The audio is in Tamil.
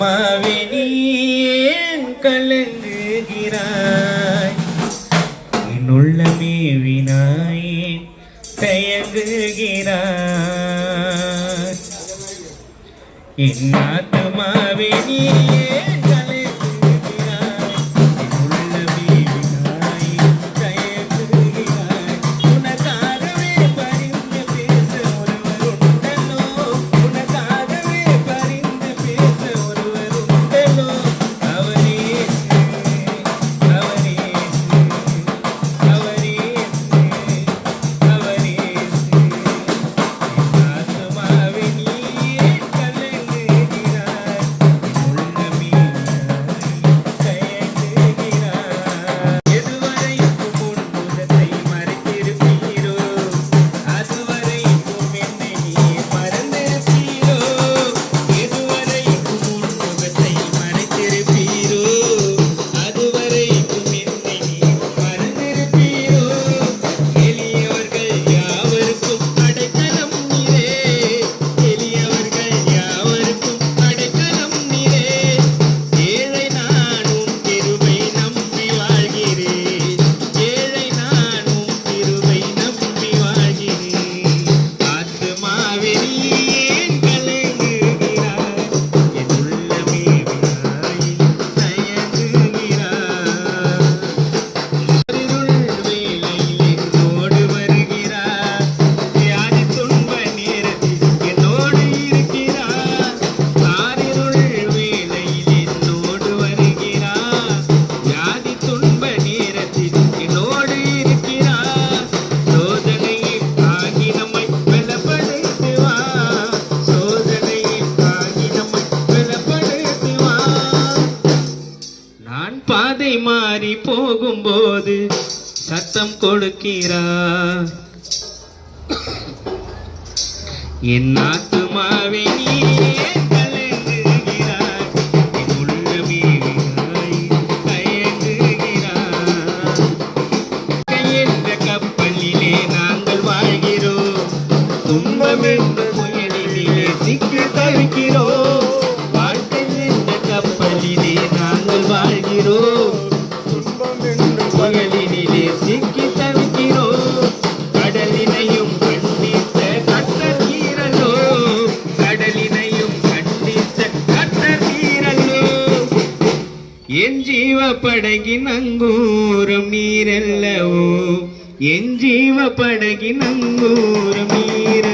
ஆத்துமாவே நீ ஏன் கலங்குகிறாய் என் உள்ளமே வினாயே தயங்குகிறாய் என் ஆத்துமாவே நீ ஏன் பாதை மாறி போகும்போது சத்தம் கொடுக்கிறார் என் ஆத்துமாவே நீ கலங்குகிறாய் என் உள்ளமே தயங்குகிறாய் என்ற கப்பலிலே நாங்கள் வாழ்கிறோம் துன்பம் என்ற புயலிலே சிக்கி தவிக்கிறோம் வாழ்க்கை என்ற கப்பலிலே நாங்கள் வாழ்கிறோம் துன்பம் என்ற புயலிலே சிக்கி தவிக்கிறோம் கடலினையும் கண்டித்த கட்டர் வீரலோ கடலினையும் கண்டித்த கட்டர் வீரலோ என் ஜீவ படகின் அங்கூரம் நீரல்லவோ என் ஜீவ படகின் அங்கூரம் நீர